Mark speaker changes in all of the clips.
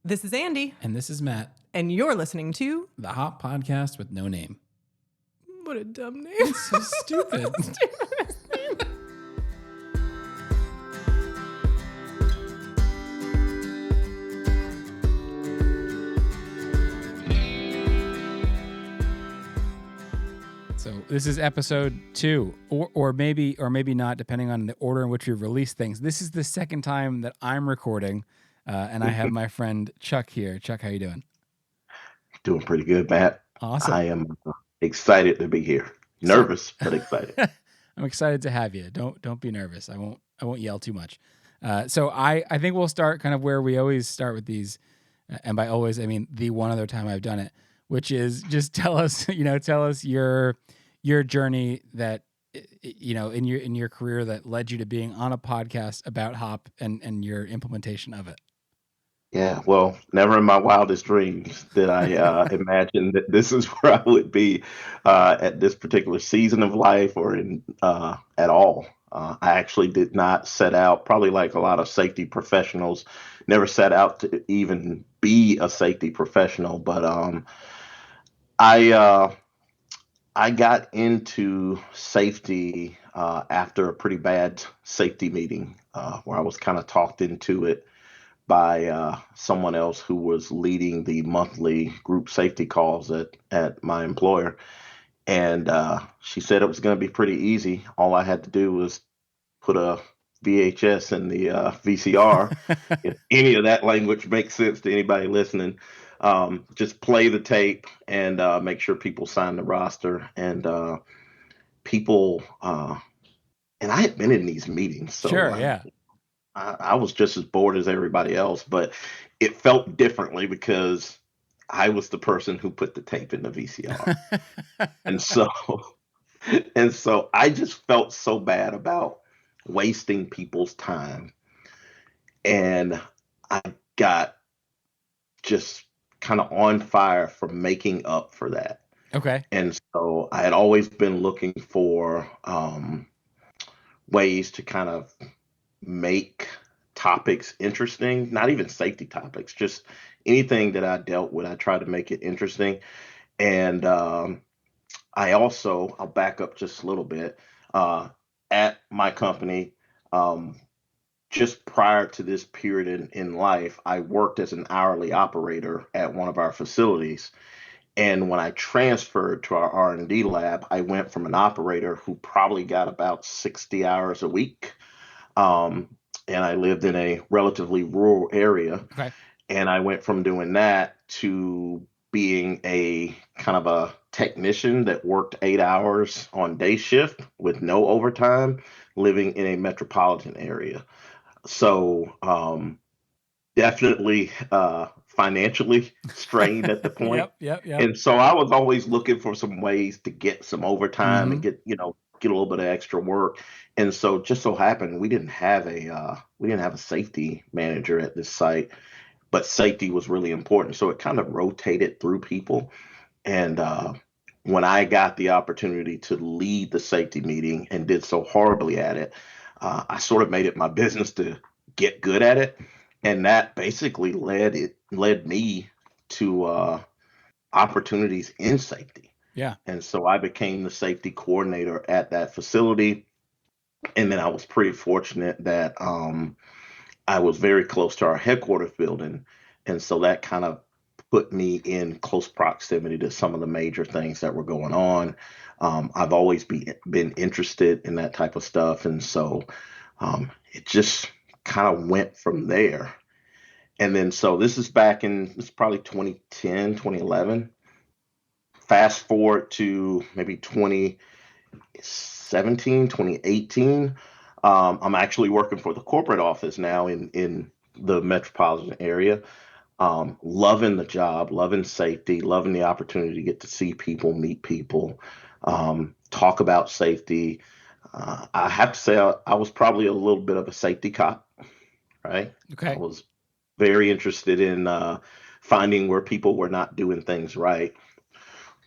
Speaker 1: This is Andy.
Speaker 2: And this is Matt.
Speaker 1: And you're listening to
Speaker 2: The Hop Podcast with no name.
Speaker 1: What a dumb name.
Speaker 2: It's so stupid. So this is episode 2, or maybe not, depending on the order in which we release things. This is the second time that I'm recording, and I have my friend Chuck here. Chuck, how you doing?
Speaker 3: Doing pretty good, Matt.
Speaker 2: Awesome.
Speaker 3: I am excited to be here. Nervous, but excited.
Speaker 2: I'm excited to have you. Don't be nervous. I won't yell too much. So I think we'll start kind of where we always start with these, and by always I mean the one other time I've done it, which is just tell us your journey that in your career that led you to being on a podcast about hop and your implementation of it.
Speaker 3: Yeah, well, never in my wildest dreams did I imagine that this is where I would be at this particular season of life or in at all. I actually did not set out, probably like a lot of safety professionals, never set out to even be a safety professional. But I got into safety after a pretty bad safety meeting where I was kind of talked into it by someone else who was leading the monthly group safety calls at my employer. And she said it was going to be pretty easy. All I had to do was put a VHS in the VCR. If any of that language makes sense to anybody listening, just play the tape and make sure people sign the roster. And people, and I had been in these meetings. So,
Speaker 2: sure, yeah.
Speaker 3: I was just as bored as everybody else, but it felt differently because I was the person who put the tape in the VCR. and so I just felt so bad about wasting people's time. And I got just kind of on fire for making up for that.
Speaker 2: Okay.
Speaker 3: And so I had always been looking for ways to kind of make topics interesting, not even safety topics, just anything that I dealt with, I tried to make it interesting. And I'll back up just a little bit. At my company, just prior to this period in life, I worked as an hourly operator at one of our facilities. And when I transferred to our R&D lab, I went from an operator who probably got about 60 hours a week. And I lived in a relatively rural area.
Speaker 2: Okay.
Speaker 3: And I went from doing that to being a kind of a technician that worked 8 hours on day shift with no overtime, living in a metropolitan area. So definitely financially strained at the point.
Speaker 2: Yep.
Speaker 3: And so I was always looking for some ways to get some overtime and get a little bit of extra work. And so just so happened we didn't have a safety manager at this site, but safety was really important. So it kind of rotated through people. And when I got the opportunity to lead the safety meeting and did so horribly at it, I sort of made it my business to get good at it. And that basically led me to opportunities in safety.
Speaker 2: Yeah.
Speaker 3: And so I became the safety coordinator at that facility. And then I was pretty fortunate that I was very close to our headquarters building. And so that kind of put me in close proximity to some of the major things that were going on. I've always been interested in that type of stuff. And so it just kind of went from there. And then so this is it's probably 2010, 2011. Fast forward to maybe 2017, 2018. I'm actually working for the corporate office now in the metropolitan area. Loving the job, loving safety, loving the opportunity to get to see people, meet people, talk about safety. I have to say I was probably a little bit of a safety cop, right?
Speaker 2: Okay.
Speaker 3: I was very interested in finding where people were not doing things right.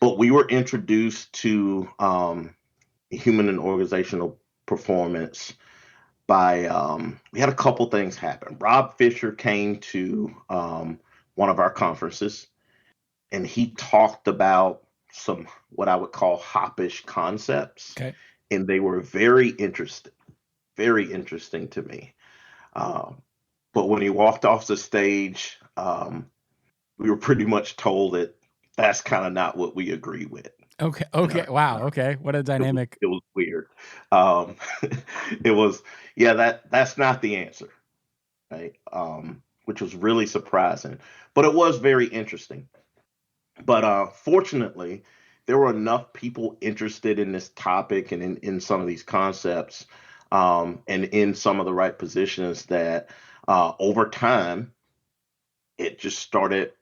Speaker 3: But we were introduced to human and organizational performance by we had a couple things happen. Rob Fisher came to one one of our conferences, and he talked about some what I would call hoppish concepts,
Speaker 2: Okay.
Speaker 3: and they were very interesting to me. Um, but when he walked off the stage, we were pretty much told that that's kind of not what we agree with.
Speaker 2: Okay.
Speaker 3: In
Speaker 2: Okay. Wow. Okay. What a dynamic.
Speaker 3: it was weird. Um, it was, yeah, that's not the answer, right? Which was really surprising, but it was very interesting. But fortunately, there were enough people interested in this topic and in some of these concepts, and in some of the right positions that over time it just started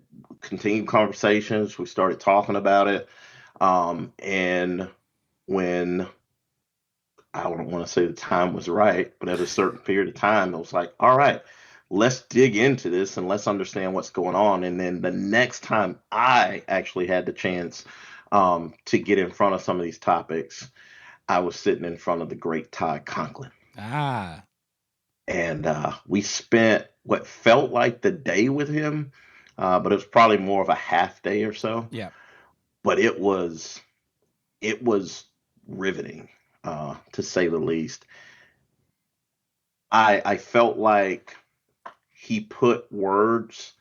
Speaker 3: continued conversations. We started talking about it, and when I don't want to say the time was right, but at a certain period of time, it was like, all right, let's dig into this and let's understand what's going on. And then the next time I actually had the chance to get in front of some of these topics, I was sitting in front of the great Todd Conklin.
Speaker 2: Ah.
Speaker 3: And we spent what felt like the day with him, but it was probably more of a half day or so.
Speaker 2: Yeah.
Speaker 3: But it was riveting, to say the least. I felt like he put words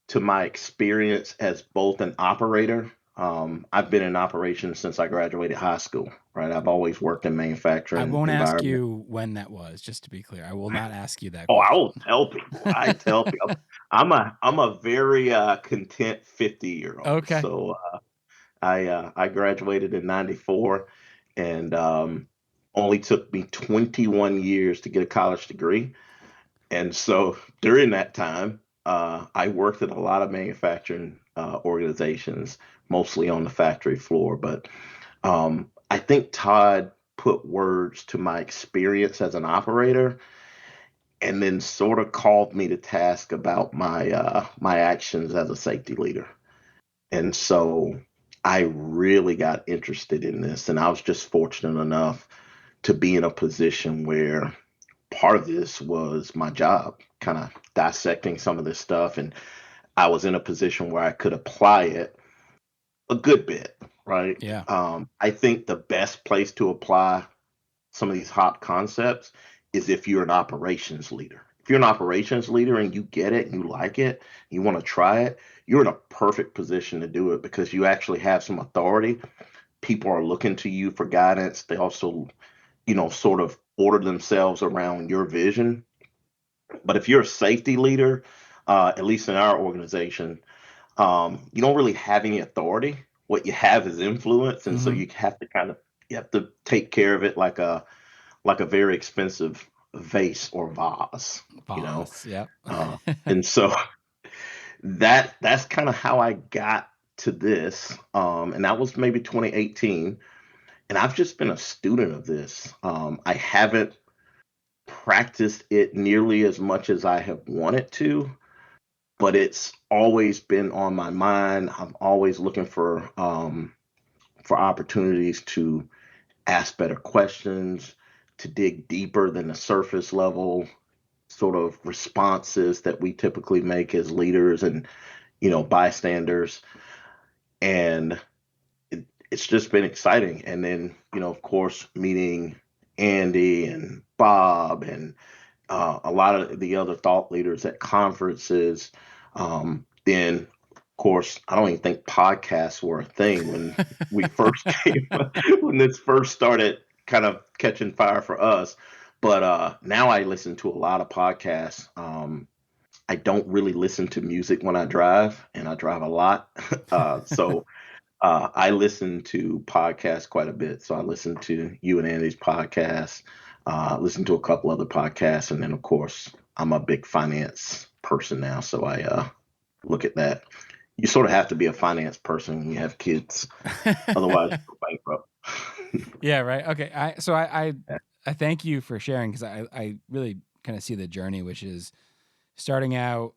Speaker 3: to my experience as both an operator. I've been in operations since I graduated high school, right? I've always worked in
Speaker 2: I
Speaker 3: manufacturing
Speaker 2: won't ask
Speaker 3: environment.
Speaker 2: you when that was, just to be clear. I will not ask you that
Speaker 3: Oh, I
Speaker 2: question.
Speaker 3: will tell people. I tell people. I'm a very content 50-year-old.
Speaker 2: Okay.
Speaker 3: So I graduated in '94, and only took me 21 years to get a college degree. And so during that time, I worked at a lot of manufacturing organizations, mostly on the factory floor. But I think Todd put words to my experience as an operator, and then sort of called me to task about my actions as a safety leader. And so I really got interested in this, and I was just fortunate enough to be in a position where part of this was my job, kind of dissecting some of this stuff. And I was in a position where I could apply it a good bit, right?
Speaker 2: Yeah.
Speaker 3: I think the best place to apply some of these hot concepts is if you're an operations leader. If you're an operations leader and you get it and you like it, you want to try it, you're in a perfect position to do it because you actually have some authority. People are looking to you for guidance. They also, sort of order themselves around your vision. But if you're a safety leader, at least in our organization, you don't really have any authority. What you have is influence, and so
Speaker 2: Mm-hmm.
Speaker 3: you have to take care of it like a very expensive vase or vase, you know.
Speaker 2: Boss. Yeah.
Speaker 3: Uh, and so that's kind of how I got to this, and that was maybe 2018. And I've just been a student of this. I haven't practiced it nearly as much as I have wanted to, but it's always been on my mind. I'm always looking for opportunities to ask better questions, to dig deeper than the surface level sort of responses that we typically make as leaders and bystanders. And it's just been exciting. And then of course meeting Andy and Bob and a lot of the other thought leaders at conferences. Then, of course, I don't even think podcasts were a thing when we first came, when this first started kind of catching fire for us. But now I listen to a lot of podcasts. I don't really listen to music when I drive, and I drive a lot. So I listen to podcasts quite a bit. So I listen to you and Andy's podcast, listen to a couple other podcasts, and then of course I'm a big finance person now, so I look at that. You sort of have to be a finance person when you have kids, otherwise you're bankrupt.
Speaker 2: Yeah. Right. Okay. I thank you for sharing because I really kind of see the journey, which is starting out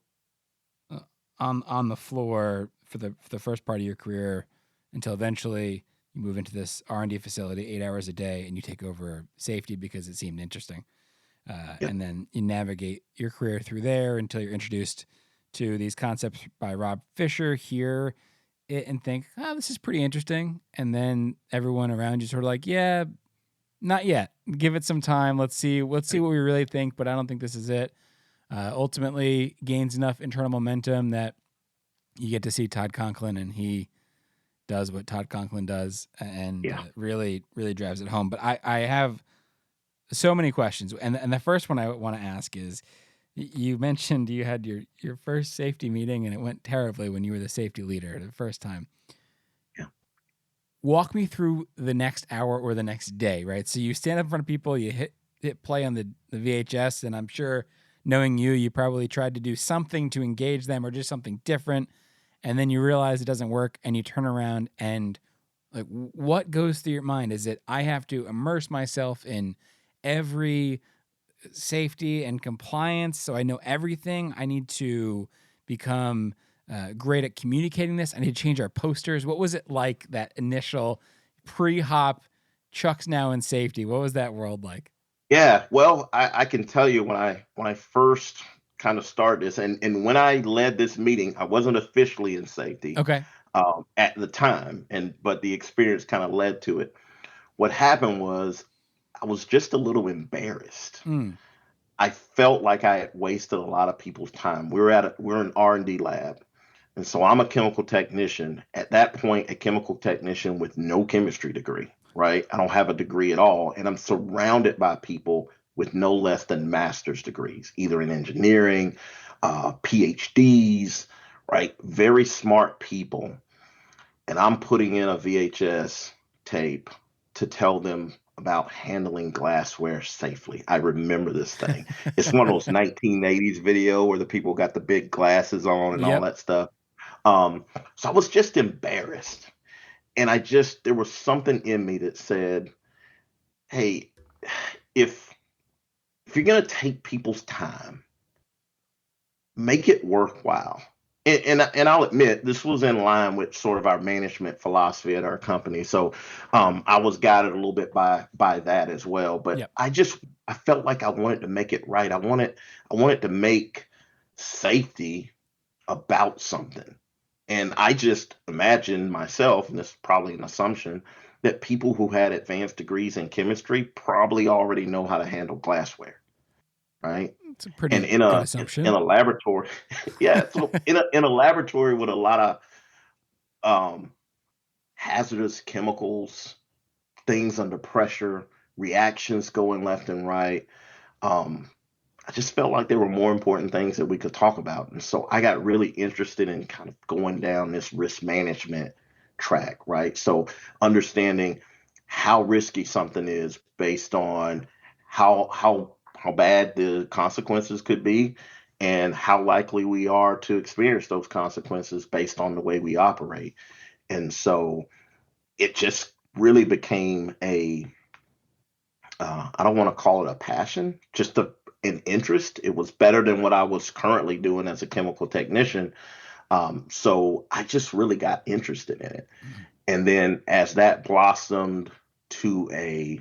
Speaker 2: on the floor for the first part of your career until eventually you move into this R&D facility 8 hours a day and you take over safety because it seemed interesting.
Speaker 3: Yep.
Speaker 2: And then you navigate your career through there until you're introduced to these concepts by Rob Fisher, hear it and think, oh, this is pretty interesting. And then everyone around you sort of like, yeah, not yet. Give it some time. Let's see what we really think, but I don't think this is it. Ultimately gains enough internal momentum that you get to see Todd Conklin, and he does what Todd Conklin does, and really, really drives it home. But I have so many questions. And the first one I want to ask is, you mentioned you had your first safety meeting and it went terribly when you were the safety leader the first time.
Speaker 3: Yeah.
Speaker 2: Walk me through the next hour or the next day, right? So you stand up in front of people, you hit play on the VHS, and I'm sure, knowing you probably tried to do something to engage them or just something different, and then you realize it doesn't work and you turn around, and like, what goes through your mind? Is it, I have to immerse myself in every safety and compliance so I know everything? I need to become great at communicating this. I need to change our posters. What was it like, that initial pre-hop, Chuck's now in safety? What was that world like?
Speaker 3: Yeah, well, I can tell you when I first kind of started this, and when I led this meeting, I wasn't officially in safety
Speaker 2: Okay.
Speaker 3: at the time, but the experience kind of led to it. What happened was I was just a little embarrassed.
Speaker 2: Mm.
Speaker 3: I felt like I had wasted a lot of people's time. We're an R&D lab, and so I'm a chemical technician. At that point, a chemical technician with no chemistry degree, right? I don't have a degree at all, and I'm surrounded by people with no less than master's degrees, either in engineering, PhDs, right? Very smart people, and I'm putting in a VHS tape to tell them about handling glassware safely. I remember this thing. It's one of those 1980s video where the people got the big glasses on and all
Speaker 2: Yep.
Speaker 3: that stuff. So I was just embarrassed. And there was something in me that said, hey, if you're going to take people's time, make it worthwhile. And I'll admit this was in line with sort of our management philosophy at our company. So I was guided a little bit by that as well. But
Speaker 2: Yep.
Speaker 3: I felt like I wanted to make it right. I wanted to make safety about something. And I just imagined myself, and this is probably an assumption, that people who had advanced degrees in chemistry probably already know how to handle glassware, right?
Speaker 2: It's a
Speaker 3: And
Speaker 2: pretty
Speaker 3: in
Speaker 2: good
Speaker 3: a
Speaker 2: assumption.
Speaker 3: laboratory, yeah, so in a laboratory with a lot of hazardous chemicals, things under pressure, reactions going left and right, um, I just felt like there were more important things that we could talk about. And so I got really interested in kind of going down this risk management track, right? So understanding how risky something is based on how bad the consequences could be and how likely we are to experience those consequences based on the way we operate. And so it just really became I don't want to call it a passion, just an interest. It was better than what I was currently doing as a chemical technician. So I just really got interested in it.
Speaker 2: Mm.
Speaker 3: And then as that blossomed to a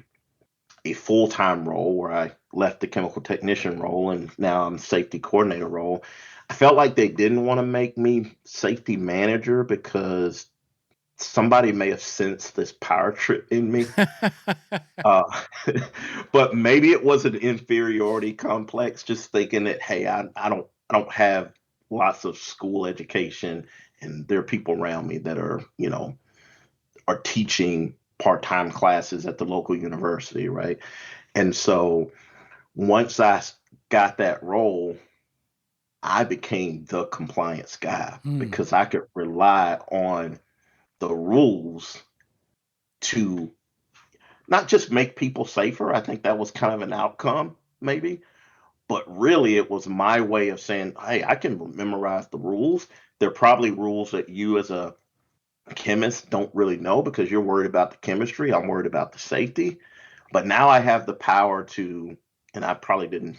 Speaker 3: full-time role where I left the chemical technician role and now I'm safety coordinator role, I felt like they didn't want to make me safety manager because somebody may have sensed this power trip in me. Uh, but maybe it was an inferiority complex, just thinking that, hey, I don't have lots of school education, and there are people around me that are teaching part-time classes at the local university, right? And so once got that role, I became the compliance guy
Speaker 2: Mm.
Speaker 3: because I could rely on the rules to not just make people safer. I think that was kind of an outcome, maybe, but really it was my way of saying, hey, I can memorize the rules. They're probably rules that you as a chemist don't really know because you're worried about the chemistry. I'm worried about the safety. But now I have the power to, and I probably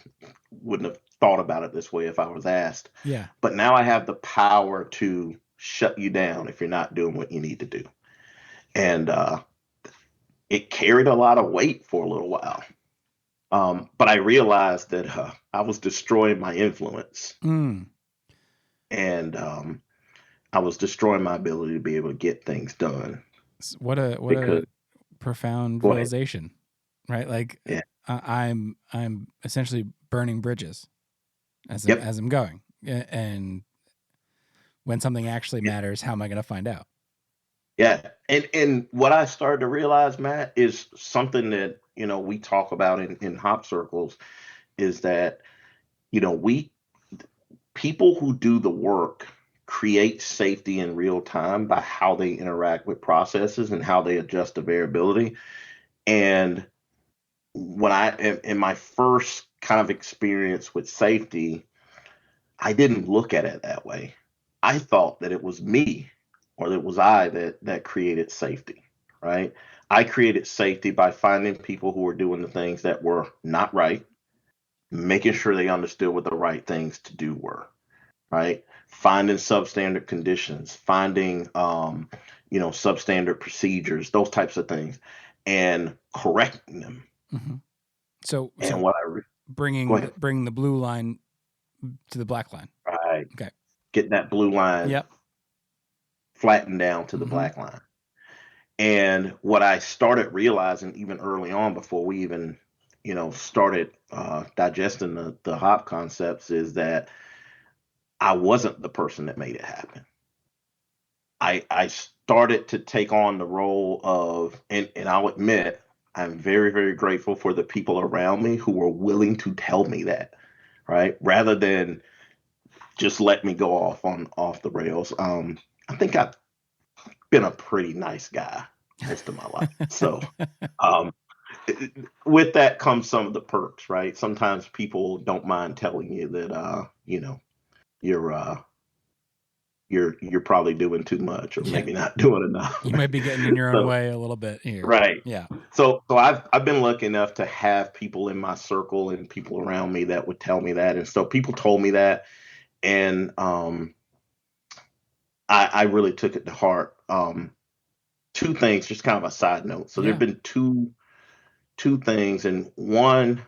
Speaker 3: wouldn't have thought about it this way if I was asked.
Speaker 2: Yeah.
Speaker 3: But now I have the power to shut you down if you're not doing what you need to do. And it carried a lot of weight for a little while. But I realized that I was destroying my influence.
Speaker 2: Mm.
Speaker 3: and I was destroying my ability to be able to get things done.
Speaker 2: What a
Speaker 3: Because
Speaker 2: profound
Speaker 3: go ahead.
Speaker 2: realization, right? Like
Speaker 3: Yeah.
Speaker 2: I'm essentially burning bridges as
Speaker 3: Yep.
Speaker 2: I'm going, and when something actually matters, how am I going to find out?
Speaker 3: Yeah. And what I started to realize, Matt, is something that, we talk about in hop circles is that, we people who do the work create safety in real time by how they interact with processes and how they adjust the variability. And when in my first kind of experience with safety, I didn't look at it that way. I thought that it was me or that it was I that created safety, right? I created safety by finding people who were doing the things that were not right, making sure they understood what the right things to do were, right? Finding substandard conditions, finding substandard procedures, those types of things, and correcting them.
Speaker 2: Mm-hmm. So
Speaker 3: And what I go ahead.
Speaker 2: bringing the blue line to the black line.
Speaker 3: Right.
Speaker 2: Okay.
Speaker 3: Get that blue line
Speaker 2: Yep.
Speaker 3: flattened down to the
Speaker 2: Mm-hmm.
Speaker 3: black line. And what I started realizing even early on, before we even, started digesting the hop concepts, is that I wasn't the person that made it happen. I started to take on the role of, and I'll admit, I'm very, very grateful for the people around me who were willing to tell me that, right? Rather than just let me go off the rails. I think I've been a pretty nice guy most of my life. So um, with that comes some of the perks, right? Sometimes people don't mind telling you that you're you're probably doing too much or maybe not doing enough.
Speaker 2: You might be getting in your own
Speaker 3: So
Speaker 2: way a little bit here.
Speaker 3: right.
Speaker 2: Yeah.
Speaker 3: So I've been lucky enough to have people in my circle and people around me that would tell me that. And so people told me that, and I really took it to heart. Two things, just kind of a side note. So
Speaker 2: Yeah.
Speaker 3: there've been two things, and one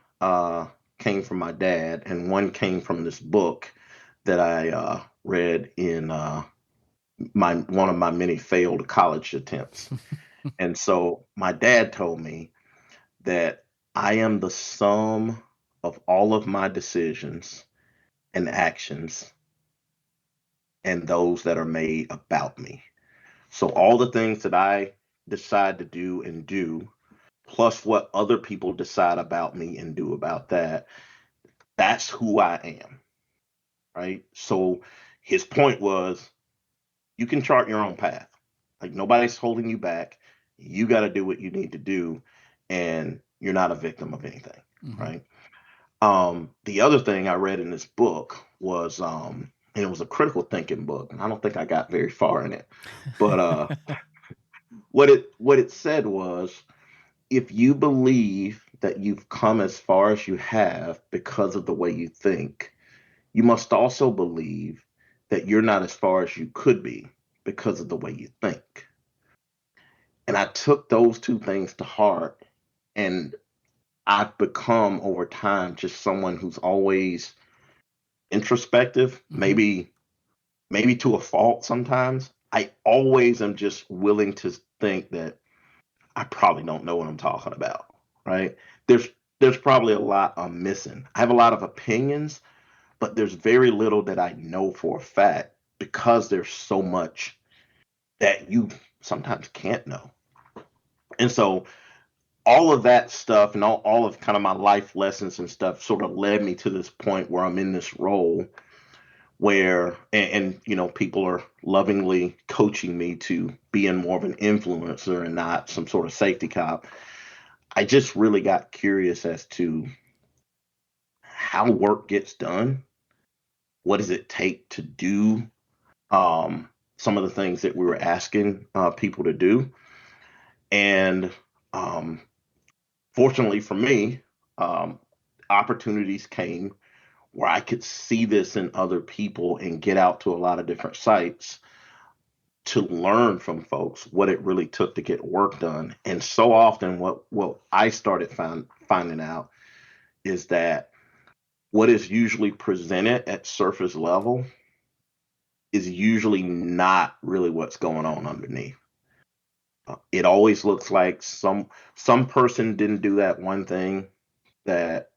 Speaker 3: came from my dad, and one came from this book that I read in my one of my many failed college attempts. And so my dad told me that I am the sum of all of my decisions and actions and those that are made about me. So all the things that I decide to do and do, plus what other people decide about me and do about that, that's who I am, right? So his point was, you can chart your own path. Like, nobody's holding you back. You got to do what you need to do, and you're not a victim of anything,
Speaker 2: Mm-hmm.
Speaker 3: right? The other thing I read in this book was, and it was a critical thinking book, and I don't think I got very far in it, but what it said was, if you believe that you've come as far as you have because of the way you think, you must also believe that you're not as far as you could be because of the way you think. And I took those two things to heart, and I've become over time just someone who's always introspective,
Speaker 2: Mm-hmm.
Speaker 3: maybe to a fault sometimes. I always am just willing to think that I probably don't know what I'm talking about, right? There's probably a lot I'm missing. I have a lot of opinions, but there's very little that I know for a fact because there's so much that you sometimes can't know. And so all of that stuff and all of kind of my life lessons and stuff sort of led me to this point where I'm in this role where, and people are lovingly coaching me to be in more of an influencer and not some sort of safety cop. I just really got curious as to how work gets done. What does it take to do some of the things that we were asking people to do? And um, fortunately for me, um, opportunities came where I could see this in other people and get out to a lot of different sites to learn from folks what it really took to get work done. And so often, what I started finding out is that what is usually presented at surface level is usually not really what's going on underneath. It always looks like some person didn't do that one thing that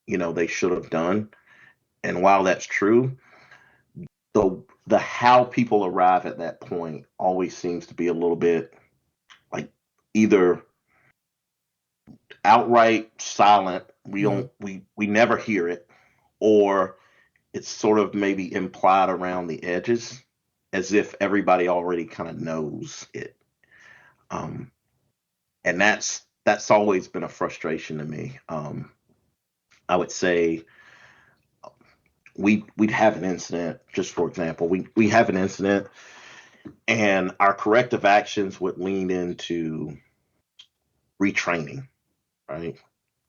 Speaker 3: they should have done. And while that's true, the how people arrive at that point always seems to be a little bit like either outright silent, we never hear it, or it's sort of maybe implied around the edges as if everybody already kind of knows it. Um, and that's always been a frustration to me. I would say we'd have an incident, just for example, we have an incident, and our corrective actions would lean into retraining, right?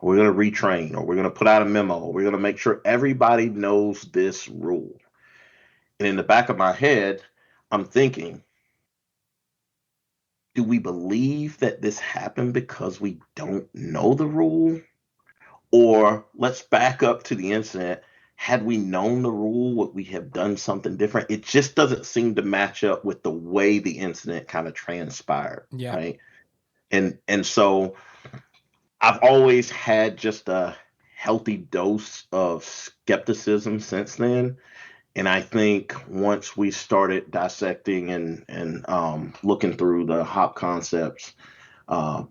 Speaker 3: We're going to retrain, or we're going to put out a memo, or we're going to make sure everybody knows this rule. And in the back of my head, I'm thinking, do we believe that this happened because we don't know the rule? Or let's back up to the incident. Had we known the rule, would we have done something different? It just doesn't seem to match up with the way the incident kind of transpired.
Speaker 2: Yeah.
Speaker 3: Right. And so I've always had just a healthy dose of skepticism since then. And I think once we started dissecting and looking through the hop concepts,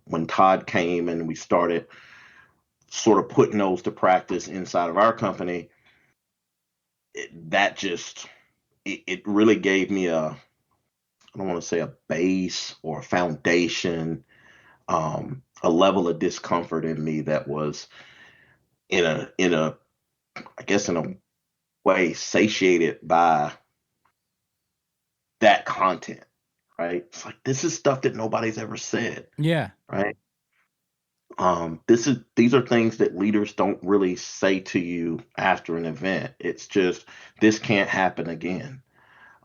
Speaker 3: when Todd came and we started sort of putting those to practice inside of our company, it really gave me I don't want to say a base or a foundation, a level of discomfort in me that was in a I guess in a way satiated by that content, right? It's like this is stuff that nobody's ever said,
Speaker 2: Yeah.
Speaker 3: right? These are things that leaders don't really say to you after an event. It's just this can't happen again.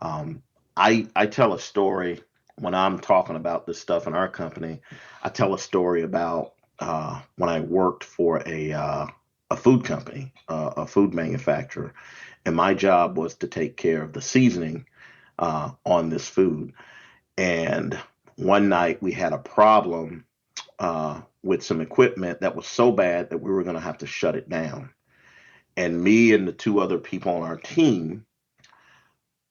Speaker 3: Um, I tell a story when I'm talking about this stuff in our company. I tell a story about when I worked for a food company, a food manufacturer, and my job was to take care of the seasoning on this food. And one night we had a problem with some equipment that was so bad that we were going to have to shut it down. And me and the two other people on our team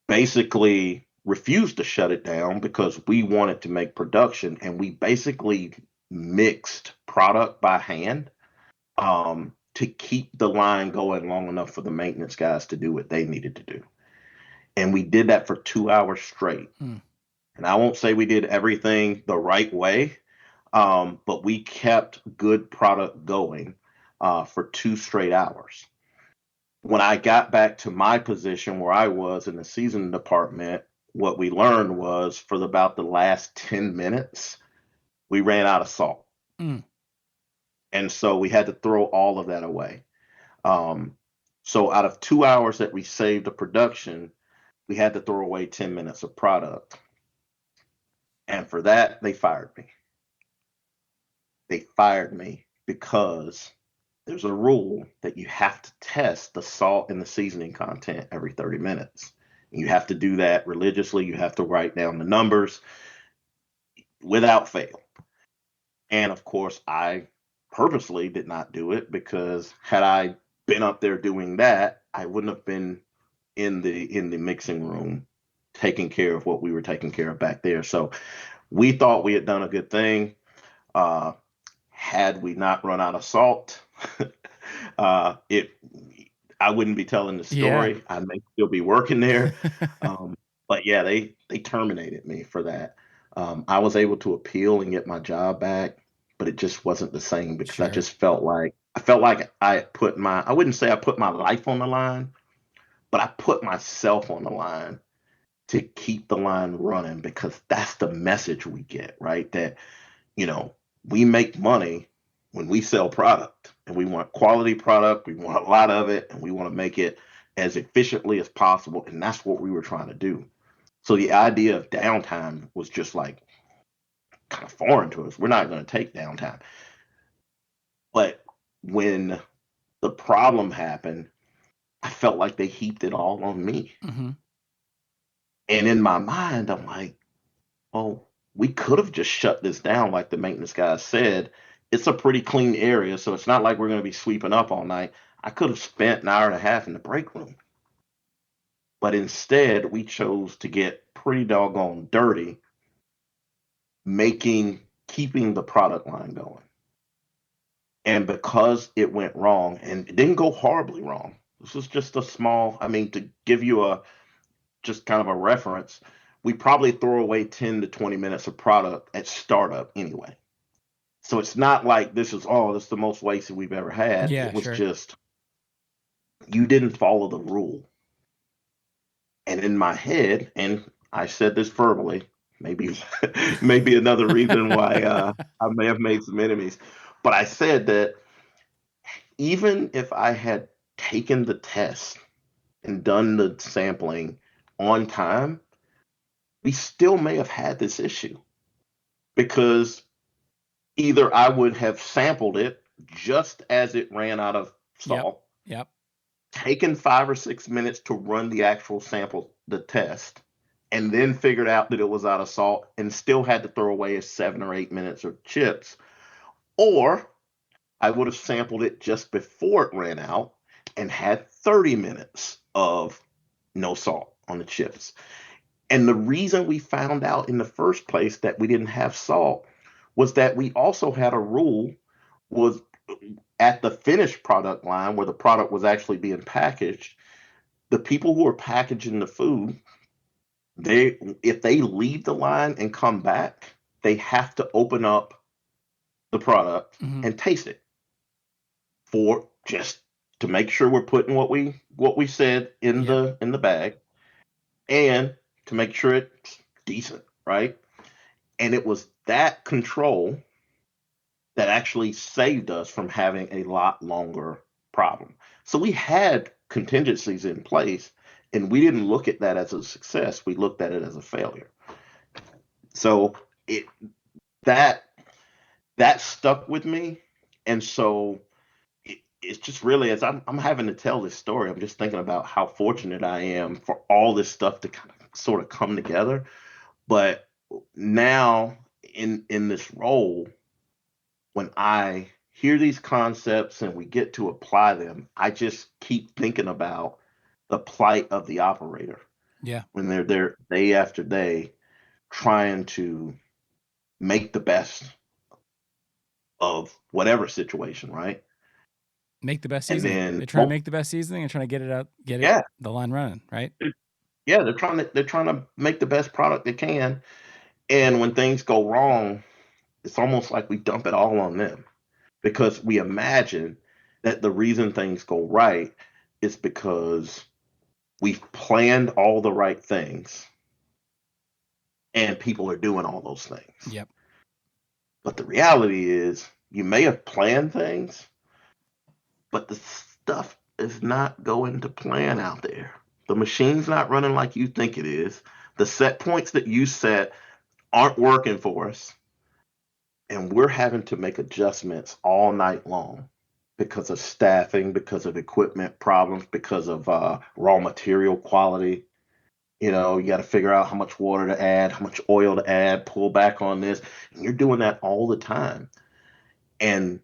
Speaker 3: basically refused to shut it down because we wanted to make production, and we basically mixed product by hand to keep the line going long enough for the maintenance guys to do what they needed to do. And we did that for 2 hours straight. And I won't say we did everything the right way, but we kept good product going for 2 straight hours. When I got back to my position where I was in the seasoning department, what we learned was for about the last 10 minutes, we ran out of salt. And so we had to throw all of that away. So out of 2 hours that we saved of production, we had to throw away 10 minutes of product. And for that, they fired me. They fired me because there's a rule that you have to test the salt and the seasoning content every 30 minutes. You have to do that religiously. You have to write down the numbers without fail. And of course, I purposely did not do it because had I been up there doing that, I wouldn't have been in the mixing room taking care of what we were taking care of back there. So we thought we had done a good thing. Had we not run out of salt, I wouldn't be telling the story.
Speaker 2: Yeah.
Speaker 3: I may still be working there. But yeah, they terminated me for that. I was able to appeal and get my job back, but it just wasn't the same because I
Speaker 2: Sure.
Speaker 3: just felt like I had I wouldn't say I put my life on the line, but I put myself on the line to keep the line running because that's the message we get, right? That, we make money when we sell product, and we want quality product. We want a lot of it, and we want to make it as efficiently as possible. And that's what we were trying to do. So the idea of downtime was just like kind of foreign to us. We're not going to take downtime. But when the problem happened, I felt like they heaped it all on me. And in my mind, I'm like, well, we could have just shut this down like the maintenance guy said. It's a pretty clean area, so it's not like we're going to be sweeping up all night. I could have spent an hour and a half in the break room. But instead, we chose to get pretty doggone dirty, keeping the product line going. And because it went wrong, and it didn't go horribly wrong, this was just a small, I mean, to give you just kind of a reference, we probably throw away 10 to 20 minutes of product at startup anyway. So it's not like this is, oh, this is the most wasted we've ever had.
Speaker 2: Yeah,
Speaker 3: It was
Speaker 2: sure.
Speaker 3: just, you didn't follow the rule. And in my head, and I said this verbally, maybe maybe another reason why I may have made some enemies, but I said that even if I had taken the test and done the sampling on time, we still may have had this issue because either I would have sampled it just as it ran out of
Speaker 2: Yep.
Speaker 3: salt,
Speaker 2: Yep.
Speaker 3: taken 5 or 6 minutes to run the actual sample, the test, and then figured out that it was out of salt and still had to throw away 7 or 8 minutes of chips. Or I would have sampled it just before it ran out and had 30 minutes of no salt on the chips. And the reason we found out in the first place that we didn't have salt was that we also had a rule was at the finished product line where the product was actually being packaged, the people who are packaging the food, they if they leave the line and come back, they have to open up the product
Speaker 2: Mhm.
Speaker 3: and taste it for just to make sure we're putting what we said in
Speaker 2: Yep.
Speaker 3: the bag and to make sure it's decent, right? And it was that control that actually saved us from having a lot longer problem. So we had contingencies in place and we didn't look at that as a success. We looked at it as a failure. So it that that stuck with me. And so it's just really as I'm having to tell this story, I'm just thinking about how fortunate I am for all this stuff to kind of sort of come together. But now in this role, when I hear these concepts and we get to apply them, I just keep thinking about the plight of the operator
Speaker 2: Yeah.
Speaker 3: when they're there day after day trying to make the best of whatever situation, right?
Speaker 2: Make the best
Speaker 3: And
Speaker 2: seasoning.
Speaker 3: then,
Speaker 2: They're trying to make the best seasoning and trying to get it out, get it
Speaker 3: yeah,
Speaker 2: the line running, right?
Speaker 3: yeah, they're trying to make the best product they can. And when things go wrong, it's almost like we dump it all on them because we imagine that the reason things go right is because we've planned all the right things and people are doing all those things.
Speaker 2: Yep.
Speaker 3: But the reality is, you may have planned things, but the stuff is not going to plan out there. The machine's not running like you think it is. The set points that you set aren't working for us. And we're having to make adjustments all night long because of staffing, because of equipment problems, because of raw material quality. You got to figure out how much water to add, how much oil to add, pull back on this. And you're doing that all the time. And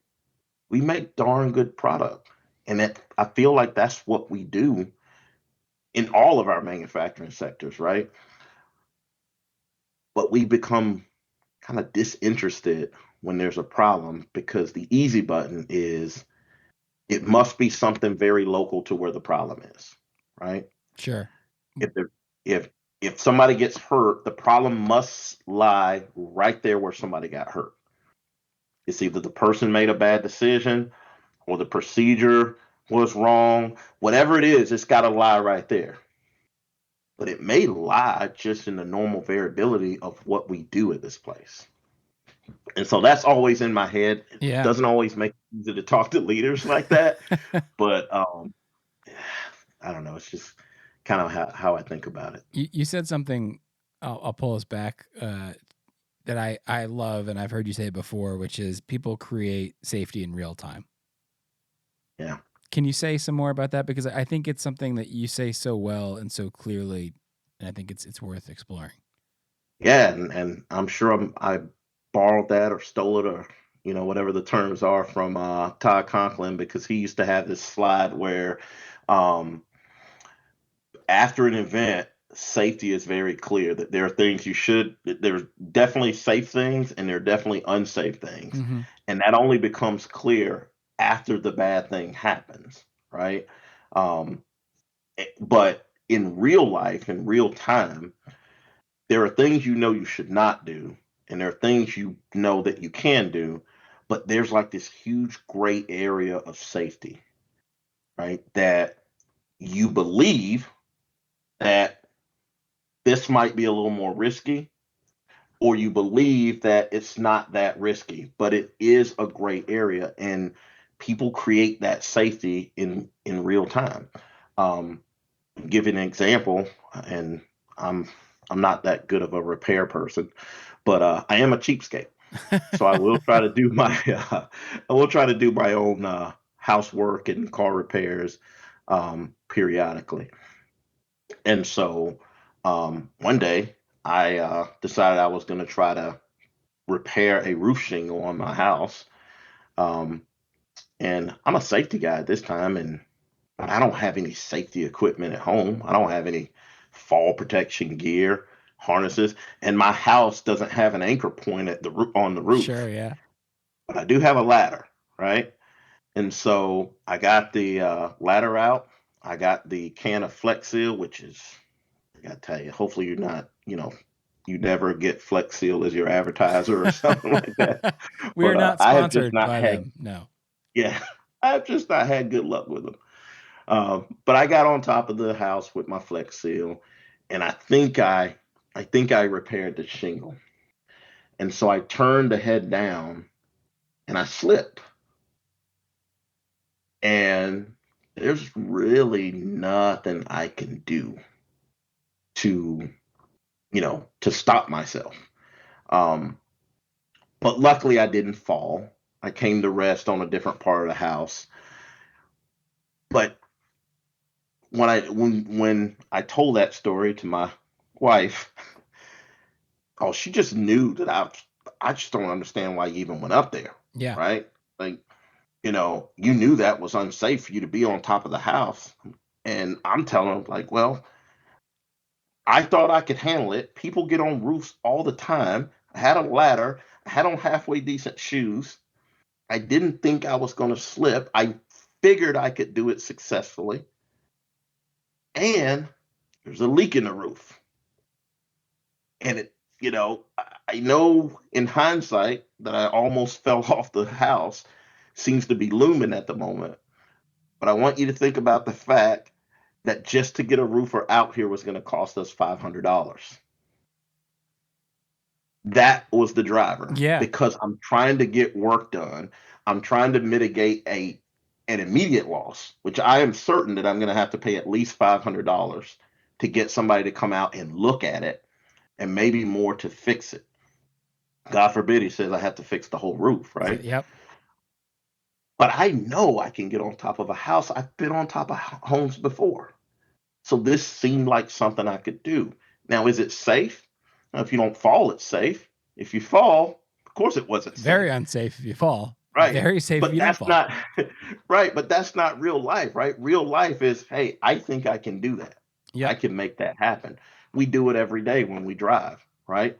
Speaker 3: we make darn good product. And I feel like that's what we do in all of our manufacturing sectors, right? But we become kind of disinterested when there's a problem because the easy button is it must be something very local to where the problem is, right?
Speaker 2: Sure.
Speaker 3: If there, if if somebody gets hurt, the problem must lie right there where somebody got hurt. It's either the person made a bad decision or the procedure was wrong. Whatever it is, it's got to lie right there. But it may lie just in the normal variability of what we do at this place. And so that's always in my head. It
Speaker 2: Yeah.
Speaker 3: doesn't always make it easy to talk to leaders like that, but I don't know. It's just kind of how I think about it.
Speaker 2: You said something. I'll pull us back. That I love, and I've heard you say it before, which is people create safety in real time.
Speaker 3: Yeah.
Speaker 2: Can you say some more about that? Because I think it's something that you say so well and so clearly, and I think it's worth exploring.
Speaker 3: Yeah, and I'm sure I borrowed that or stole it or whatever the terms are from Todd Conklin, because he used to have this slide where um, after an event, safety is very clear that there are things there's definitely safe things and there are definitely unsafe things.
Speaker 2: Mm-hmm.
Speaker 3: And that only becomes clear after the bad thing happens, right? Um, but in real life, in real time, there are things you should not do, and there are things that you can do, but there's like this huge gray area of safety, right? That you believe that this might be a little more risky, or you believe that it's not that risky, but it is a gray area, and people create that safety in real time. Um, Give an example, and I'm I'm not that good of a repair person, but I am a cheapskate. So I will try to do my I will try to do my own housework and car repairs periodically. And so one day I decided I was going to try to repair a roof shingle on my house. Um, and I'm a safety guy at this time, and but I don't have any safety equipment at home. I don't have any fall protection gear, harnesses, and my house doesn't have an anchor point at on the
Speaker 2: Sure,
Speaker 3: roof.
Speaker 2: yeah.
Speaker 3: But I do have a ladder, right? And so I got the ladder out. I got the can of Flex Seal, which is, I gotta tell you, hopefully you're not, you never get Flex Seal as your advertiser or something like that.
Speaker 2: We are
Speaker 3: But
Speaker 2: not
Speaker 3: I have just
Speaker 2: sponsored
Speaker 3: not
Speaker 2: by
Speaker 3: had,
Speaker 2: them. No.
Speaker 3: yeah, I've just not had good luck with them. But I got on top of the house with my Flex Seal, and I think I repaired the shingle. And so I turned the head down, and I slipped. And there's really nothing I can do to, to stop myself. Um, but luckily I didn't fall. I came to rest on a different part of the house. But when I told that story to my wife, oh, she just knew that I just don't understand why you even went up there,
Speaker 2: Yeah.
Speaker 3: right? Like, you knew that was unsafe for you to be on top of the house. And I'm telling her, like, well, I thought I could handle it. People get on roofs all the time. I had a ladder. I had on halfway decent shoes. I didn't think I was going to slip. I figured I could do it successfully. And there's a leak in the roof. And I know in hindsight that I almost fell off the house. Seems to be looming at the moment. But I want you to think about the fact that just to get a roofer out here was going to cost us $500. That was the driver,
Speaker 2: Yeah.
Speaker 3: because I'm trying to get work done. I'm trying to mitigate an immediate loss, which I am certain that I'm going to have to pay at least $500 to get somebody to come out and look at it, and maybe more to fix it. God forbid he says I have to fix the whole roof, right?
Speaker 2: Yep.
Speaker 3: But I know I can get on top of a house. I've been on top of homes before. So this seemed like something I could do. Now, is it safe? Now, if you don't fall, it's safe. If you fall, of course it wasn't
Speaker 2: Very
Speaker 3: safe,
Speaker 2: unsafe if you fall.
Speaker 3: right?
Speaker 2: Very safe if
Speaker 3: But
Speaker 2: you don't
Speaker 3: that's
Speaker 2: fall.
Speaker 3: not right. But that's not real life, right? Real life is, hey, I think I can do that. I
Speaker 2: Yep.
Speaker 3: can make that happen. We do it every day when we drive, right?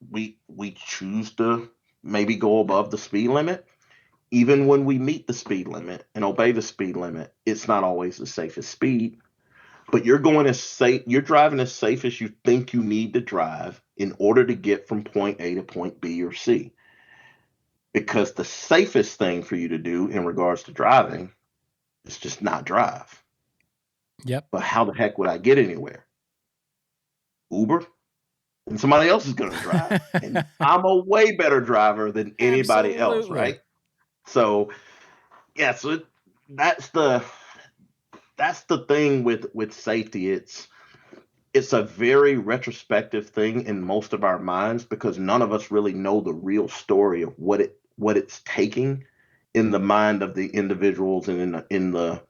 Speaker 3: We choose to maybe go above the speed limit. Even when we meet the speed limit and obey the speed limit, it's not always the safest speed. But you're driving as safe as you think you need to drive in order to get from point A to point B or C. Because the safest thing for you to do in regards to driving is just not drive.
Speaker 2: Yep.
Speaker 3: But how the heck would I get anywhere? Uber? And somebody else is going to drive. And I'm a way better driver than anybody else,
Speaker 2: Absolutely.
Speaker 3: right? So, yeah, so that's the that's the thing with safety. It's a very retrospective thing in most of our minds, because none of us really know the real story of what it's taking in the mind of the individuals and in the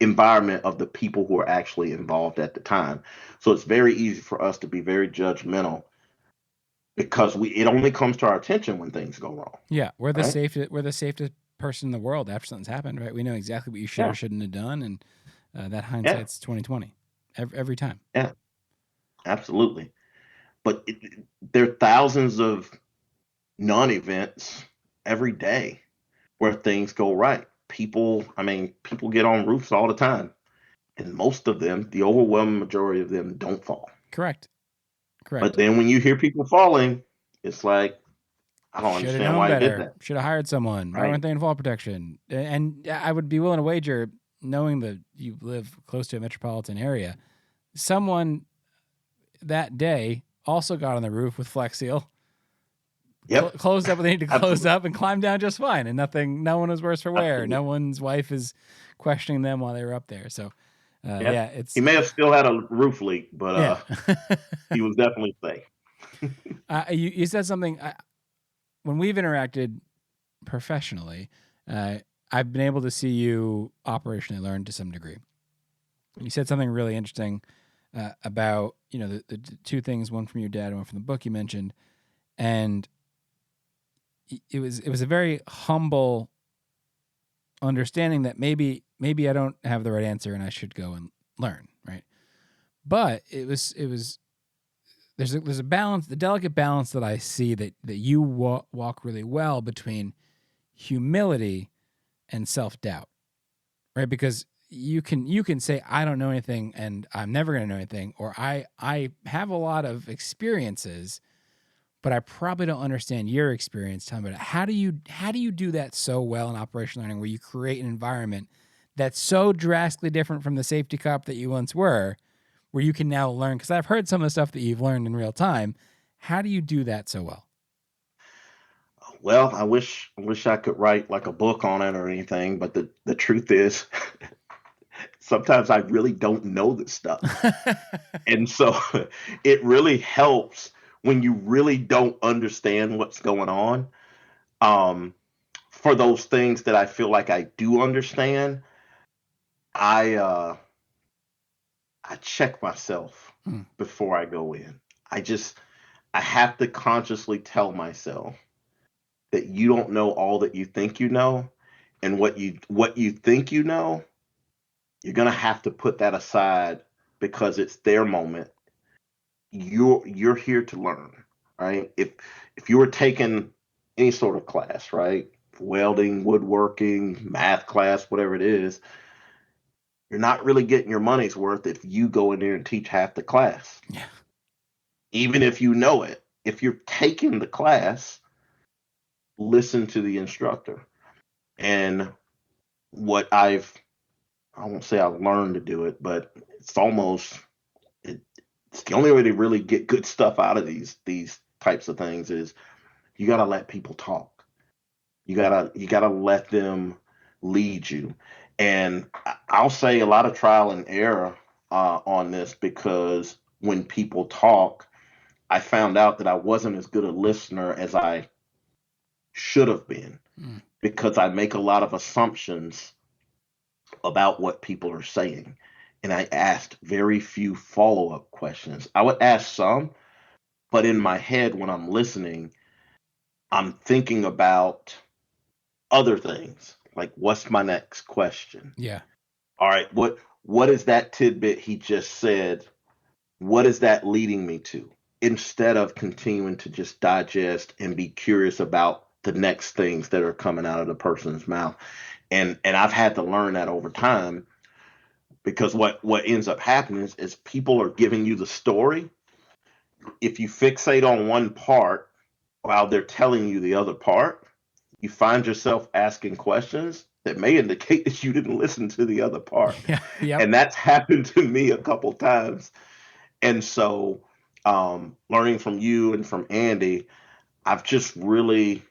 Speaker 3: environment of the people who are actually involved at the time. So it's very easy for us to be very judgmental because it only comes to our attention when things go wrong.
Speaker 2: Yeah, we're the
Speaker 3: right?
Speaker 2: safest person in the world after something's happened, right? We know exactly what you should or
Speaker 3: Yeah,
Speaker 2: shouldn't have done, and that
Speaker 3: yeah,
Speaker 2: hindsight's 2020 every time.
Speaker 3: yeah, absolutely. But there are thousands of non-events every day where things go right. People get on roofs all the time, and most of them, the overwhelming majority of them, don't fall.
Speaker 2: Correct.
Speaker 3: But
Speaker 2: Correct.
Speaker 3: then when you hear people falling, it's like, I don't
Speaker 2: Should have
Speaker 3: understand
Speaker 2: known
Speaker 3: why you did
Speaker 2: better.
Speaker 3: that.
Speaker 2: Should have hired someone. Why
Speaker 3: Right?
Speaker 2: weren't they in fall protection? And I would be willing to wager, knowing that you live close to a metropolitan area, someone that day also got on the roof with Flex Seal,
Speaker 3: Yep.
Speaker 2: closed up what they need to close
Speaker 3: Absolutely.
Speaker 2: up, and climbed down just fine. And no one was worse for wear.
Speaker 3: Absolutely.
Speaker 2: No one's wife is questioning them while they were up there. So,
Speaker 3: Yep.
Speaker 2: yeah, it's
Speaker 3: He may have still had a roof leak, but
Speaker 2: yeah.
Speaker 3: he was definitely safe.
Speaker 2: You said something when we've interacted professionally. I've been able to see you operationally learn to some degree. You said something really interesting about the two things, one from your dad, one from the book you mentioned, and it was a very humble understanding that maybe I don't have the right answer and I should go and learn, right? But there's a balance, the delicate balance that I see that you walk really well between humility and self-doubt, right? Because you can say I don't know anything and I'm never going to know anything, or I have a lot of experiences but I probably don't understand your experience. Tell me about it. How do you do that so well in operational learning, where you create an environment that's so drastically different from the safety cop that you once were, where you can now learn? Because I've heard some of the stuff that you've learned in real time. How do you do that so well?
Speaker 3: Well, I wish I could write like a book on it or anything, but the truth is, sometimes I really don't know this stuff. And so it really helps when you really don't understand what's going on. Um, for those things that I feel like I do understand, I uh, I check myself
Speaker 2: Hmm.
Speaker 3: before I go in. I have to consciously tell myself that you don't know all that you think you know, and what you think you know, you're gonna have to put that aside because it's their moment. You're here to learn, right? If you were taking any sort of class, right? Welding, woodworking, math class, whatever it is, you're not really getting your money's worth if you go in there and teach half the class.
Speaker 2: Yeah.
Speaker 3: Even if you know it, if you're taking the class, listen to the instructor. And what I won't say I've learned to do it, but it's almost it, it's the only way to really get good stuff out of these types of things is you got to let people talk. You got to let them lead you. And I'll say a lot of trial and error on this, because when people talk, I found out that I wasn't as good a listener as I should have been,
Speaker 2: Mm.
Speaker 3: because I make a lot of assumptions about what people are saying. And I asked very few follow up questions. I would ask some, but in my head, when I'm listening, I'm thinking about other things. Like, what's my next question?
Speaker 2: Yeah.
Speaker 3: All right, what is that tidbit he just said? What is that leading me to? Instead of continuing to just digest and be curious about the next things that are coming out of the person's mouth. And I've had to learn that over time, because what ends up happening is people are giving you the story. If you fixate on one part while they're telling you the other part, you find yourself asking questions that may indicate that you didn't listen to the other part.
Speaker 2: Yeah. Yep.
Speaker 3: And that's happened to me a couple times. And so, learning from you and from Andy, I've just really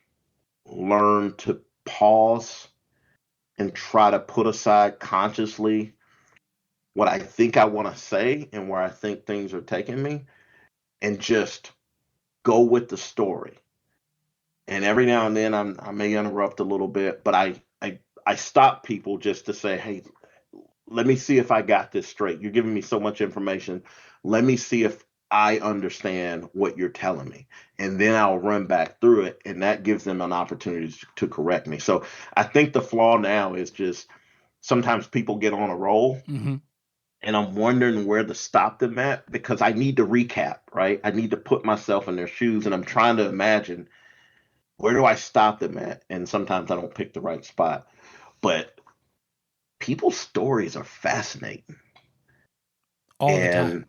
Speaker 3: learned to pause and try to put aside consciously what I think I want to say and where I think things are taking me, and just go with the story. And every now and then I may interrupt a little bit, but I stop people just to say, "Hey, let me see if I got this straight. You're giving me so much information. Let me see if I understand what you're telling me. And then I'll run back through it. And that gives them an opportunity to correct me. So I think the flaw now is just sometimes people get on a roll
Speaker 2: Mm-hmm.
Speaker 3: and I'm wondering where to stop them at because I need to recap, right? I need to put myself in their shoes and I'm trying to imagine where do I stop them at? And sometimes I don't pick the right spot. But people's stories are fascinating.
Speaker 2: All the time.
Speaker 3: And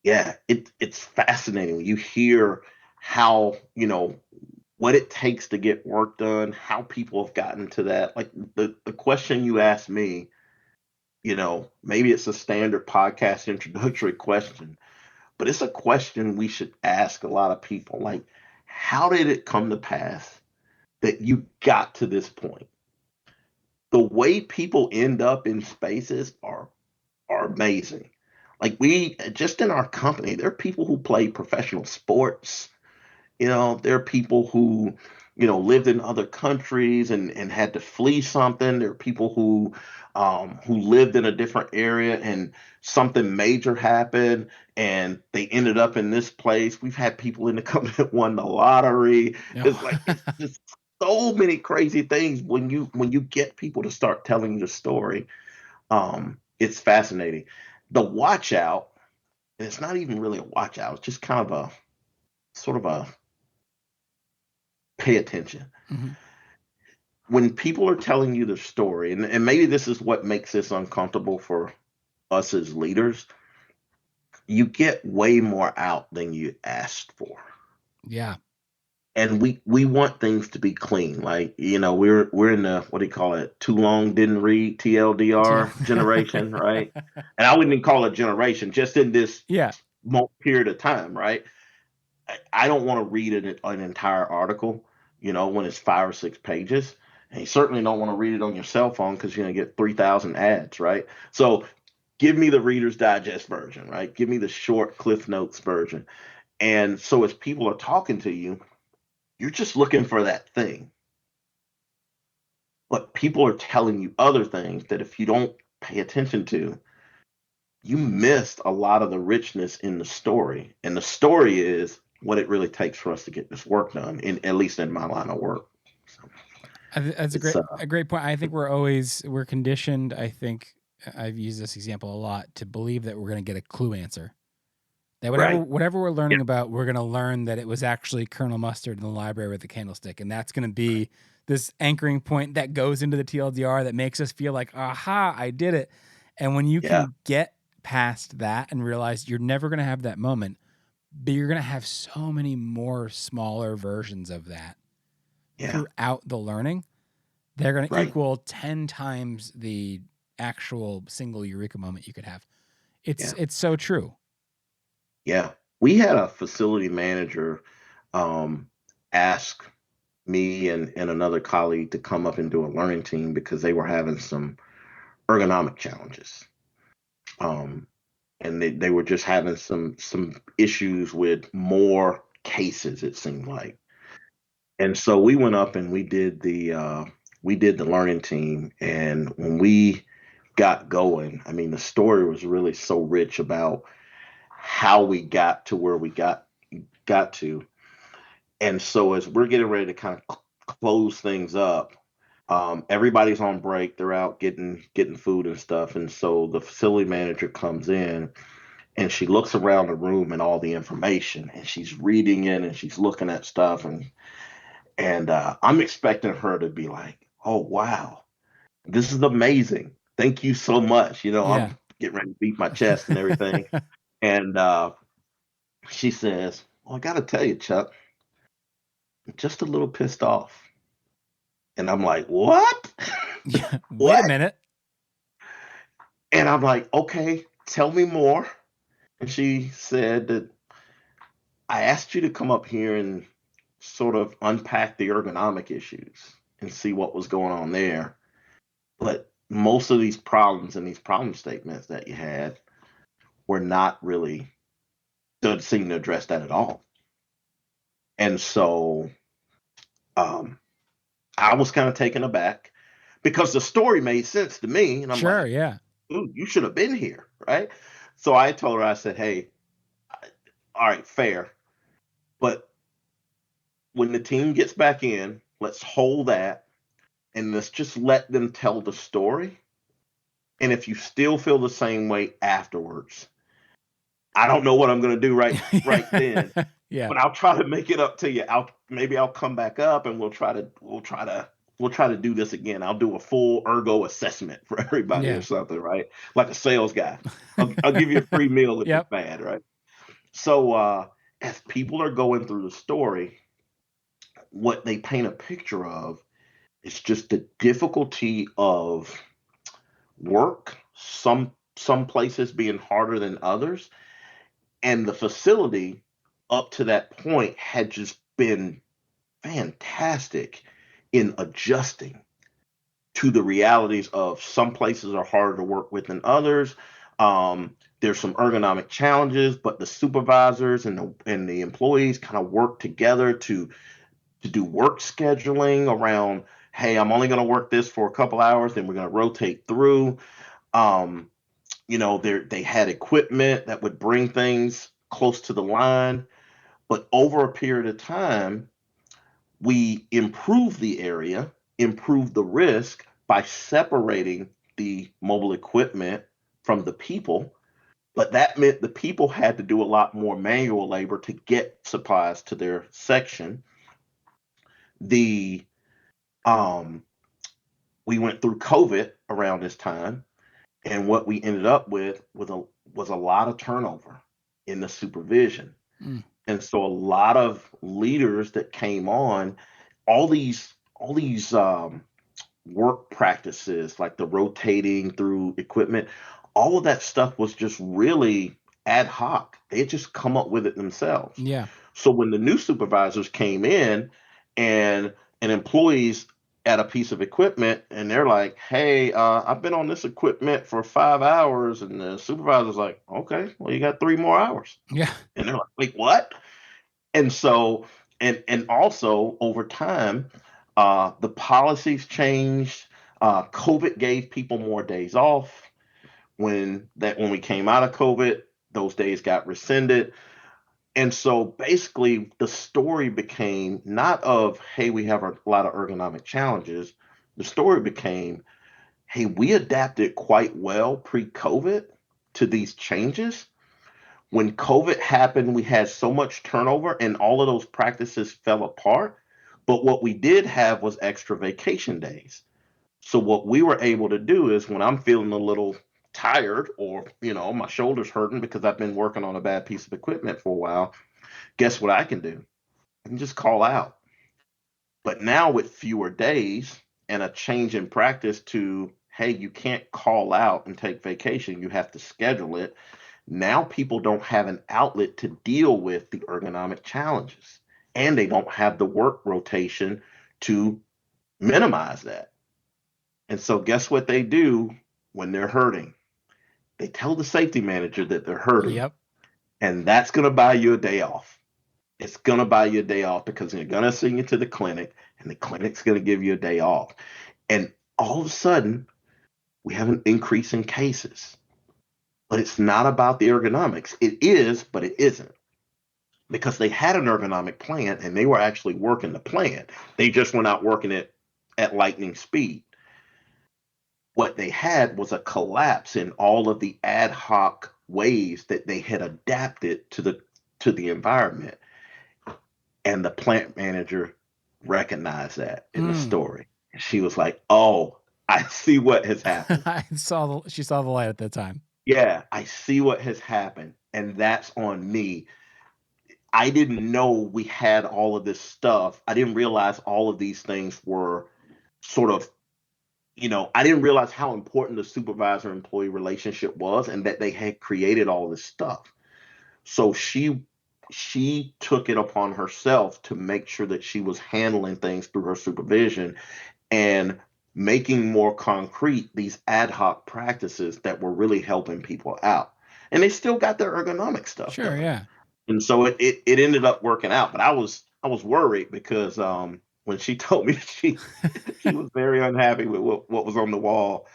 Speaker 3: yeah, it's fascinating when you hear how, what it takes to get work done, how people have gotten to that. Like the question you asked me, maybe it's a standard podcast introductory question, but it's a question we should ask a lot of people. Like, how did it come to pass that you got to this point? The way people end up in spaces are amazing. Like we just in our company, there are people who play professional sports. There are people who, lived in other countries and had to flee something. There are people who lived in a different area and something major happened and they ended up in this place. We've had people in the company that won the lottery. It's like it's just so many crazy things when you get people to start telling you the story. It's fascinating. The watch out, and it's not even really a watch out, it's just kind of a sort of a pay attention.
Speaker 2: Mm-hmm.
Speaker 3: When people are telling you the story, and maybe this is what makes this uncomfortable for us as leaders, you get way more out than you asked for.
Speaker 2: Yeah.
Speaker 3: And we want things to be clean. Like, we're in the what do you call it? Too long didn't read TLDR generation, right? And I wouldn't even call it generation, just in this
Speaker 2: Yeah.
Speaker 3: period of time, right? I don't want to read an entire article, when it's 5 or 6 pages. And you certainly don't want to read it on your cell phone because you're going to get 3,000 ads, right? So give me the Reader's Digest version, right? Give me the short Cliff Notes version. And so as people are talking to you, you're just looking for that thing. But people are telling you other things that if you don't pay attention to, you missed a lot of the richness in the story. And the story is what it really takes for us to get this work done, at least in my line of work. So
Speaker 2: That's
Speaker 3: it's
Speaker 2: a great point. I think we're conditioned. I think I've used this example a lot to believe that we're going to get a clue answer. That
Speaker 3: right.
Speaker 2: whatever we're
Speaker 3: Yeah.
Speaker 2: learning about, we're going to learn that it was actually Colonel Mustard in the library with the candlestick, and that's going to be this anchoring point that goes into the TLDR that makes us feel like, aha, I did it. And when you
Speaker 3: Yeah.
Speaker 2: can get past that and realize you're never going to have that moment, but you're going to have so many more smaller versions of that
Speaker 3: Yeah.
Speaker 2: throughout the learning, they're going to
Speaker 3: Right.
Speaker 2: equal 10 times the actual single eureka moment you could have. It's so true.
Speaker 3: Yeah. We had a facility manager ask me and another colleague to come up and do a learning team because they were having some ergonomic challenges. Um, and they were just having some issues with more cases, it seemed like. And so we went up and we did the learning team. And when we got going, I mean, the story was really so rich about how we got to where we got to. And so as we're getting ready to kind of close things up, everybody's on break. They're out getting food and stuff. And so the facility manager comes in and she looks around the room and all the information and she's reading it and she's looking at stuff and I'm expecting her to be like, "Oh wow, this is amazing. Thank you so much."
Speaker 2: Yeah.
Speaker 3: I'm getting ready to beat my chest and everything. And she says, "Well, I got to tell you, Chuck, I'm just a little pissed off." And I'm like, "What?
Speaker 2: Yeah. Wait a
Speaker 3: What?"
Speaker 2: minute.
Speaker 3: And I'm like, "Okay, tell me more." And she said that I asked you to come up here and sort of unpack the ergonomic issues and see what was going on there. But most of these problems and these problem statements that you had were not really, doesn't seem to address that at all. And so um, I was kind of taken aback because the story made sense to me. And I'm
Speaker 2: Sure.
Speaker 3: like,
Speaker 2: Yeah.
Speaker 3: Ooh, you should have been here, right? So I told her, I said, hey, all right, fair. But when the team gets back in, let's hold that and let's just let them tell the story. And if you still feel the same way afterwards, I don't know what I'm going to do right then,
Speaker 2: Yeah.
Speaker 3: but I'll try to make it up to you. I'll come back up and we'll try to do this again. I'll do a full ergo assessment for everybody or
Speaker 2: Yeah.
Speaker 3: something, right? Like a sales guy. I'll give you a free meal if it's
Speaker 2: Yep.
Speaker 3: bad, right? So as people are going through the story, what they paint a picture of is just the difficulty of work, some places being harder than others, and the facility up to that point had just been fantastic in adjusting to the realities of some places are harder to work with than others. There's some ergonomic challenges, but the supervisors and the employees kind of work together to do work scheduling around. Hey, I'm only going to work this for a couple hours, then we're going to rotate through. Um, they had equipment that would bring things close to the line, but over a period of time, we improved the area, improved the risk by separating the mobile equipment from the people. But that meant the people had to do a lot more manual labor to get supplies to their section. The um, we went through COVID around this time, and what we ended up with was a lot of turnover in the supervision.
Speaker 2: Mm.
Speaker 3: And so a lot of leaders that came on, all these work practices like the rotating through equipment, all of that stuff was just really ad hoc. They had just come up with it themselves.
Speaker 2: Yeah.
Speaker 3: So when the new supervisors came in and employees at a piece of equipment and they're like, hey, I've been on this equipment for 5 hours, and the supervisor's like, okay, well, you got 3 more hours.
Speaker 2: Yeah.
Speaker 3: And they're like, wait, what? And so, and also over time, the policies changed. COVID gave people more days off. When we came out of COVID, those days got rescinded. And so basically, the story became not of, hey, we have a lot of ergonomic challenges. The story became, hey, we adapted quite well pre-COVID to these changes. When COVID happened, we had so much turnover and all of those practices fell apart. But what we did have was extra vacation days. So what we were able to do is when I'm feeling a little tired, or my shoulders hurting because I've been working on a bad piece of equipment for a while, guess what I can do? I can just call out. But now with fewer days and a change in practice to, hey, you can't call out and take vacation, you have to schedule it. Now people don't have an outlet to deal with the ergonomic challenges, and they don't have the work rotation to minimize that. And so, guess what they do when they're hurting? They tell the safety manager that they're hurting,
Speaker 2: Yep.
Speaker 3: and that's going to buy you a day off. It's going to buy you a day off because they're going to send you to the clinic, and the clinic's going to give you a day off. And all of a sudden, we have an increase in cases. But it's not about the ergonomics. It is, but it isn't, because they had an ergonomic plan and they were actually working the plan. They just were not working it at lightning speed. What they had was a collapse in all of the ad hoc ways that they had adapted to the environment. And the plant manager recognized that in the
Speaker 2: Mm.
Speaker 3: story. She was like, "Oh, I see what has happened.
Speaker 2: She saw the light at that time.
Speaker 3: Yeah, I see what has happened, and that's on me. I didn't know we had all of this stuff. I didn't realize all of these things were sort of, I didn't realize how important the supervisor employee relationship was and that they had created all this stuff. So she took it upon herself to make sure that she was handling things through her supervision and making more concrete these ad hoc practices that were really helping people out. And they still got their ergonomic stuff
Speaker 2: Sure.
Speaker 3: done.
Speaker 2: Yeah.
Speaker 3: And so it ended up working out. But I was worried because when she told me she was very unhappy with what was on the wall,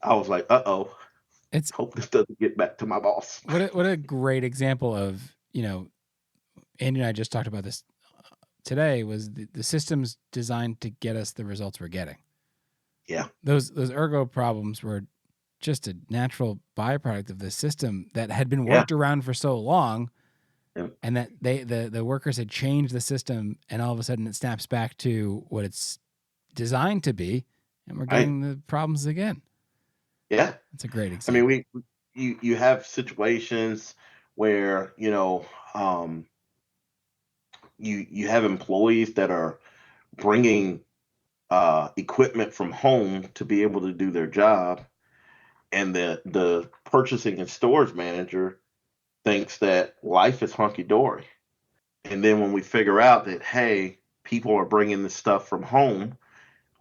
Speaker 3: I was like, uh oh.
Speaker 2: It's
Speaker 3: Hope this doesn't get back to my boss.
Speaker 2: what a great example of, Andy and I just talked about this today, was the system's designed to get us the results we're getting.
Speaker 3: Yeah.
Speaker 2: Those ergo problems were just a natural byproduct of the system that had been
Speaker 3: Yeah.
Speaker 2: worked around for so long.
Speaker 3: Yep.
Speaker 2: And that the workers had changed the system, and all of a sudden it snaps back to what it's designed to be, and we're getting the problems again.
Speaker 3: Yeah.
Speaker 2: That's a great
Speaker 3: I
Speaker 2: example.
Speaker 3: mean, you have situations where, you have employees that are bringing equipment from home to be able to do their job, and the purchasing and storage manager thinks that life is hunky dory. And then when we figure out that, hey, people are bringing this stuff from home,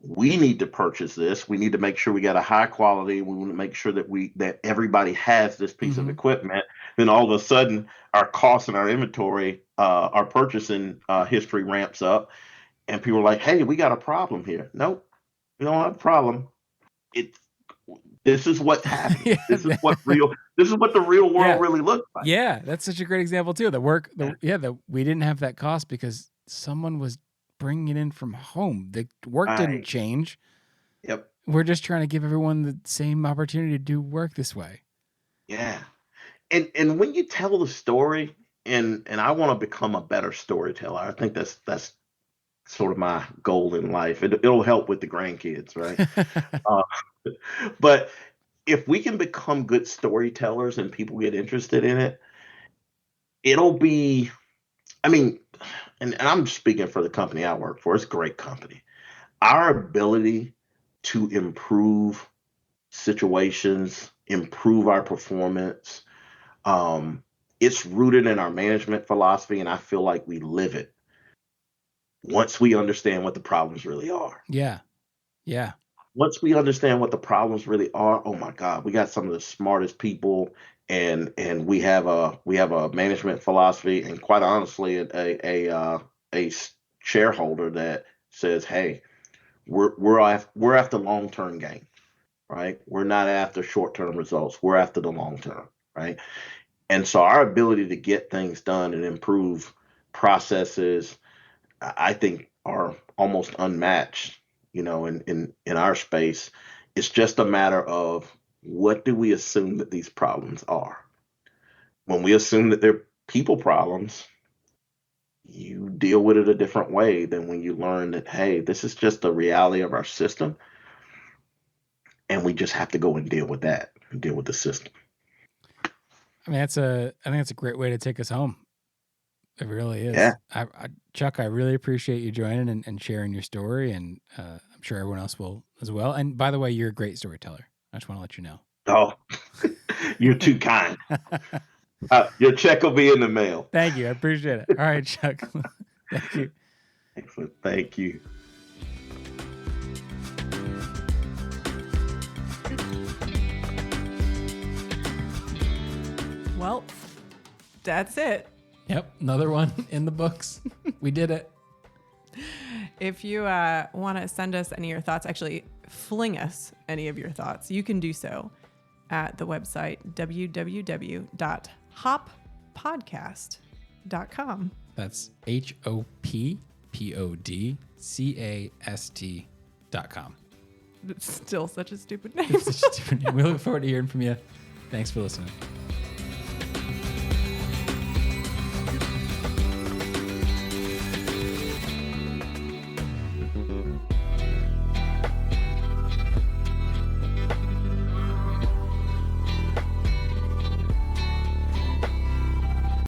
Speaker 3: we need to purchase this. We need to make sure we got a high quality. We want to make sure that everybody has this piece of
Speaker 2: Mhm.
Speaker 3: equipment. Then all of a sudden, our costs and our inventory, our purchasing history ramps up, and people are like, "Hey, we got a problem here." Nope, we don't have a problem. It's This is what's happening.
Speaker 2: Yeah,
Speaker 3: This is what the real world
Speaker 2: Yeah.
Speaker 3: really looks like.
Speaker 2: Yeah, that's such a great example too. We didn't have that cost because someone was bringing it in from home. The work didn't
Speaker 3: Right.
Speaker 2: change.
Speaker 3: Yep.
Speaker 2: We're just trying to give everyone the same opportunity to do work this way.
Speaker 3: Yeah. And when you tell the story, and I want to become a better storyteller. I think that's sort of my goal in life. It'll help with the grandkids, right? Uh, but if we can become good storytellers and people get interested in it, it'll be, I mean, and I'm speaking for the company I work for. It's a great company. Our ability to improve situations, improve our performance, it's rooted in our management philosophy, and I feel like we live it once we understand what the problems really are.
Speaker 2: Yeah. Yeah.
Speaker 3: Once we understand what the problems really are, oh my God, we got some of the smartest people, and we have a management philosophy, and quite honestly, shareholder that says, hey, we're after long term gain, right? We're not after short term results. We're after the long term, right? And so our ability to get things done and improve processes, I think, are almost unmatched, in our space. It's just a matter of, what do we assume that these problems are? When we assume that they're people problems, you deal with it a different way than when you learn that, hey, this is just the reality of our system, and we just have to go and deal with that, and deal with the system.
Speaker 2: I mean, I think that's a great way to take us home. It really is.
Speaker 3: Yeah.
Speaker 2: Chuck, I really appreciate you joining and sharing your story, and I'm sure everyone else will as well. And by the way, you're a great storyteller. I just want to let you know.
Speaker 3: Oh, you're too kind. Your check will be in the mail.
Speaker 2: Thank you. I appreciate it. All right, Chuck. Thank you.
Speaker 3: Excellent. Thank you.
Speaker 1: Well, that's it.
Speaker 4: Yep, another one in the books. We did it.
Speaker 1: If you want to send us any of your thoughts, actually fling us any of your thoughts, you can do so at the website www.hoppodcast.com.
Speaker 2: That's HOPPODCAST.com.
Speaker 1: It's still such a stupid name.
Speaker 2: It's such a different name. We look forward to hearing from you. Thanks for listening.